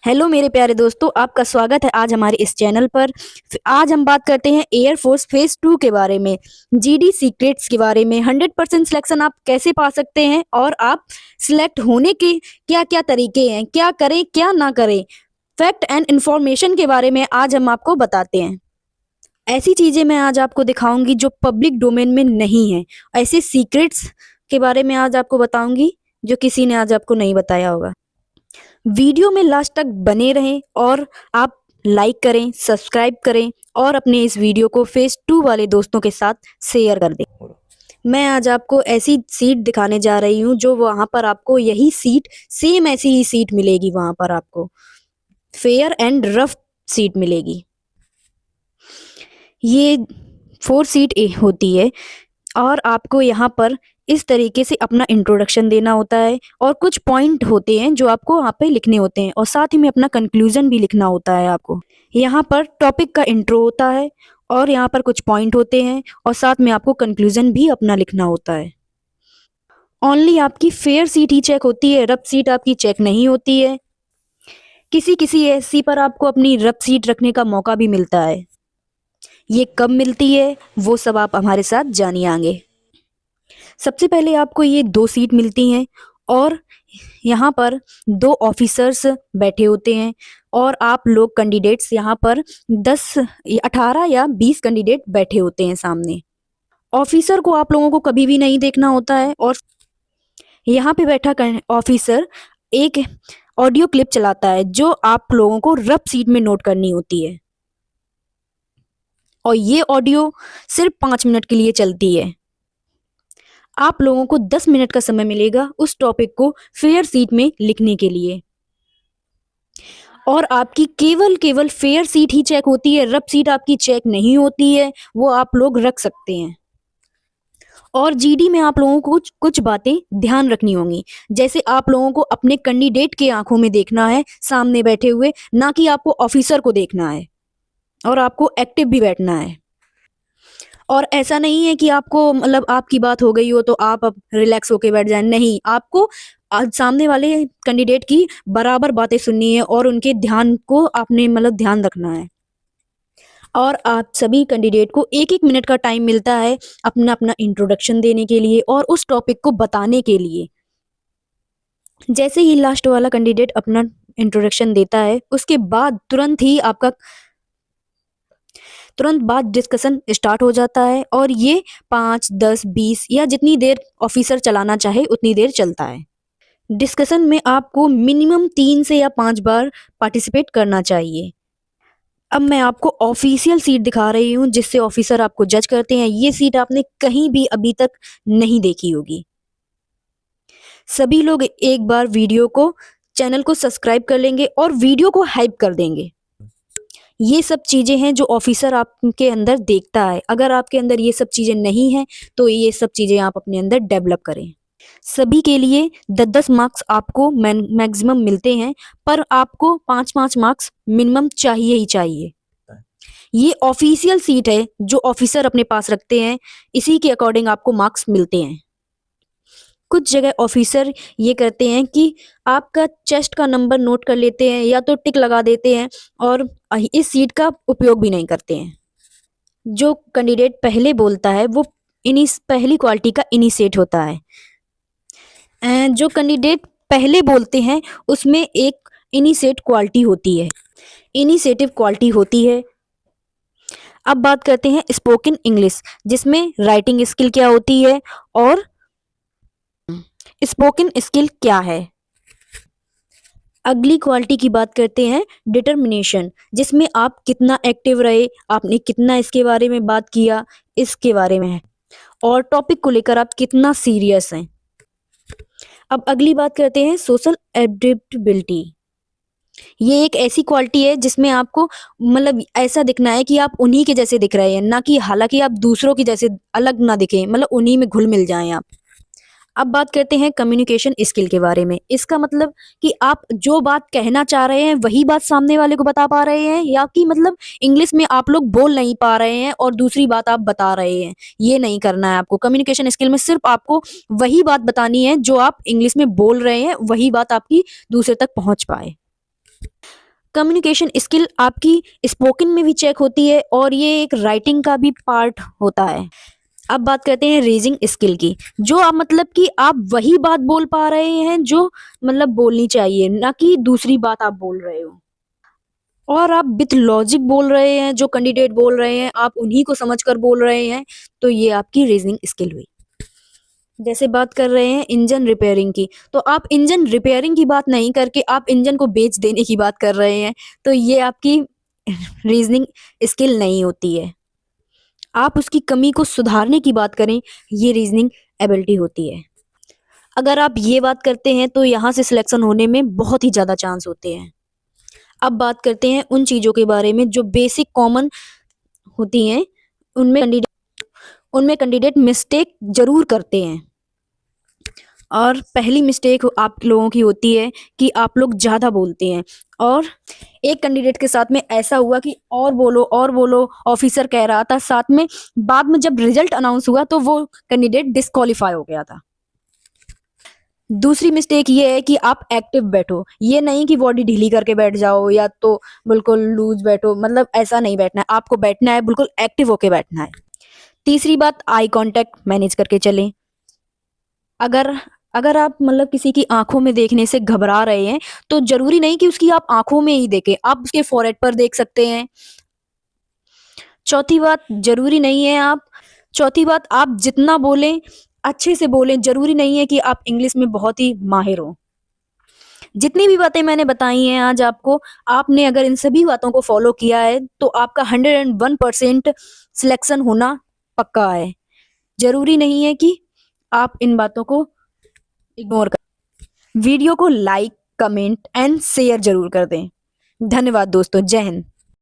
Hello मेरे प्यारे दोस्तों, आपका स्वागत है आज हमारे इस चैनल पर। आज हम बात करते हैं एयरफोर्स फेज 2 के बारे में, जीडी सीक्रेट्स के बारे में। 100% सिलेक्शन आप कैसे पा सकते हैं और आप सिलेक्ट होने के क्या क्या तरीके हैं, क्या करें क्या ना करें, फैक्ट एंड इंफॉर्मेशन के बारे में आज हम आपको बताते हैं। ऐसी चीजें मैं आज आपको दिखाऊंगी जो पब्लिक डोमेन में नहीं है। ऐसे सीक्रेट्स के बारे में आज आपको बताऊंगी जो किसी ने आज आपको नहीं बताया होगा। वीडियो में लास्ट तक बने रहें और आप लाइक करें, सब्सक्राइब करें और अपने इस वीडियो को फेज 2 वाले दोस्तों के साथ शेयर कर दें। मैं आज आपको ऐसी सीट दिखाने जा रही हूँ जो वहाँ पर आपको यही सीट, सेम ऐसी ही सीट मिलेगी। वहाँ पर आपको फेयर एंड रफ सीट मिलेगी। ये 4 सीट ए होती है और आपको यहाँ पर इस तरीके से अपना इंट्रोडक्शन देना होता है और कुछ पॉइंट होते हैं जो आपको वहाँ पे लिखने होते हैं और साथ ही में अपना कंक्लूजन भी लिखना होता है आपको। यहाँ पर टॉपिक का इंट्रो होता है और यहाँ पर कुछ पॉइंट होते हैं और साथ में आपको कंक्लूजन भी अपना लिखना होता है। ओनली आपकी फेयर सीट ही चेक होती है, रफ सीट आपकी चेक नहीं होती है। किसी किसी एससी पर आपको अपनी रफ सीट रखने का मौका भी मिलता है। ये कब मिलती है वो सब आप हमारे साथ जानिए आगे। सबसे पहले आपको ये 2 सीट मिलती हैं और यहाँ पर 2 ऑफिसर्स बैठे होते हैं और आप लोग कैंडिडेट्स यहाँ पर 18 या 20 कैंडिडेट बैठे होते हैं सामने। ऑफिसर को आप लोगों को कभी भी नहीं देखना होता है और यहाँ पे बैठा ऑफिसर एक ऑडियो क्लिप चलाता है जो आप लोगों को रफ सीट में नोट करनी होती है और ये ऑडियो सिर्फ 5 मिनट के लिए चलती है। आप लोगों को 10 मिनट का समय मिलेगा उस टॉपिक को फेयर सीट में लिखने के लिए और आपकी केवल फेयर सीट ही चेक होती है, रफ सीट आपकी चेक नहीं होती है, वो आप लोग रख सकते हैं। और जीडी में आप लोगों को कुछ बातें ध्यान रखनी होंगी, जैसे आप लोगों को अपने कैंडिडेट के आंखों में देखना है सामने बैठे हुए, ना कि आपको ऑफिसर को देखना है और आपको एक्टिव भी बैठना है। और ऐसा नहीं है कि आपको मतलब आपकी बात हो गई हो तो आप अब रिलैक्स होके बैठ जाएं, नहीं, आपको आज सामने वाले कैंडिडेट की बराबर बातें सुननी है और उनके ध्यान को आपने मतलब ध्यान रखना है। और आप सभी कैंडिडेट को 1-1 मिनट का टाइम मिलता है अपना अपना इंट्रोडक्शन देने के लिए और उस टॉपिक को बताने के लिए। जैसे ही लास्ट वाला कैंडिडेट अपना इंट्रोडक्शन देता है उसके बाद तुरंत बाद डिस्कशन स्टार्ट हो जाता है और ये 5, 10, 20 या जितनी देर ऑफिसर चलाना चाहे उतनी देर चलता है। डिस्कशन में आपको मिनिमम 3 से या 5 बार पार्टिसिपेट करना चाहिए। अब मैं आपको ऑफिशियल सीट दिखा रही हूँ जिससे ऑफिसर आपको जज करते हैं। ये सीट आपने कहीं भी अभी तक नहीं देखी होगी। सभी लोग एक बार चैनल को सब्सक्राइब कर लेंगे और वीडियो को हाइप कर देंगे। ये सब चीजें हैं जो ऑफिसर आपके अंदर देखता है। अगर आपके अंदर ये सब चीजें नहीं हैं तो ये सब चीजें आप अपने अंदर डेवलप करें। सभी के लिए 10-10 मार्क्स आपको मैक्सिमम मिलते हैं, पर आपको 5-5 मार्क्स मिनिमम चाहिए ही चाहिए। ये ऑफिशियल सीट है जो ऑफिसर अपने पास रखते हैं, इसी के अकॉर्डिंग आपको मार्क्स मिलते हैं। कुछ जगह ऑफिसर ये करते हैं कि आपका चेस्ट का नंबर नोट कर लेते हैं या तो टिक लगा देते हैं और इस सीट का उपयोग भी नहीं करते हैं। जो कैंडिडेट पहले बोलता है वो पहली क्वालिटी का इनिशिएट होता है। जो कैंडिडेट पहले बोलते हैं उसमें एक इनिशिएट क्वालिटी होती है, इनिशिएटिव क्वालिटी होती है। अब बात करते हैं स्पोकन इंग्लिश, जिसमें राइटिंग स्किल क्या होती है और स्पोकन स्किल क्या है। अगली क्वालिटी की बात करते हैं डिटर्मिनेशन, जिसमें आप कितना एक्टिव रहे, आपने कितना इसके बारे में बात किया, इसके बारे में है और टॉपिक को लेकर आप कितना सीरियस हैं। अब अगली बात करते हैं सोशल एडेप्टेबिलिटी। ये एक ऐसी क्वालिटी है जिसमें आपको मतलब ऐसा दिखना है कि आप उन्हीं के जैसे दिख रहे हैं, ना कि हालांकि आप दूसरों की जैसे अलग ना दिखें, मतलब उन्हीं में घुल मिल जाएं आप। अब बात करते हैं कम्युनिकेशन स्किल के बारे में। इसका मतलब कि आप जो बात कहना चाह रहे हैं वही बात सामने वाले को बता पा रहे हैं, या कि मतलब इंग्लिश में आप लोग बोल नहीं पा रहे हैं और दूसरी बात आप बता रहे हैं। ये नहीं करना है आपको। कम्युनिकेशन स्किल में सिर्फ आपको वही बात बतानी है जो आप इंग्लिश में बोल रहे हैं, वही बात आपकी दूसरे तक पहुंच पाए। कम्युनिकेशन स्किल आपकी स्पोकन में भी चेक होती है और ये एक राइटिंग का भी पार्ट होता है। अब बात करते हैं रीजनिंग स्किल की, जो आप मतलब कि आप वही बात बोल पा रहे हैं जो मतलब बोलनी चाहिए, ना कि दूसरी बात आप बोल रहे हो, और आप विथ लॉजिक बोल रहे हैं, जो कैंडिडेट बोल रहे हैं आप उन्हीं को समझकर बोल रहे हैं, तो ये आपकी रीजनिंग स्किल हुई। जैसे बात कर रहे हैं इंजन रिपेयरिंग की, तो आप इंजन रिपेयरिंग की बात नहीं करके आप इंजन को बेच देने की बात कर रहे हैं, तो ये आपकी रीजनिंग स्किल नहीं होती है। आप उसकी कमी को सुधारने की बात करें, ये रीजनिंग एबिलिटी होती है। अगर आप ये बात करते हैं तो यहाँ से सिलेक्शन होने में बहुत ही ज़्यादा चांस होते हैं। अब बात करते हैं उन चीज़ों के बारे में जो बेसिक कॉमन होती हैं, उनमें कैंडिडेट मिस्टेक जरूर करते हैं। और पहली मिस्टेक आप लोगों की होती है कि आप लोग ज़्यादा बोलते हैं, और एक कैंडिडेट के साथ में ऐसा हुआ कि और बोलो ऑफिसर कह रहा था, साथ में बाद में जब रिजल्ट अनाउंस हुआ तो वो कैंडिडेट डिस्क्वालीफाई हो गया था। दूसरी मिस्टेक ये है कि आप एक्टिव बैठो, ये नहीं कि बॉडी ढीली करके बैठ जाओ या तो बिल्कुल लूज बैठो, मतलब ऐसा नहीं बैठना है, आपको बैठना है बिल्कुल एक्टिव होके बैठना है। तीसरी बात, आई कांटेक्ट मैनेज करके चलें। अगर अगर आप मतलब किसी की आंखों में देखने से घबरा रहे हैं, तो जरूरी नहीं कि उसकी आप आंखों में ही देखें, आप उसके फोrehead पर देख सकते हैं। चौथी बात, जरूरी नहीं है आप चौथी बात, आप जितना बोलें अच्छे से बोलें, जरूरी नहीं है कि आप इंग्लिश में बहुत ही माहिर हो। जितनी भी बातें मैंने बताई हैं आज आपको, आपने अगर इन सभी बातों को फॉलो किया है तो आपका 101% सिलेक्शन होना पक्का है। जरूरी नहीं है कि आप इन बातों को इग्नोर कर। वीडियो को लाइक, कमेंट एंड शेयर जरूर कर दें। धन्यवाद दोस्तों, जय हिंद।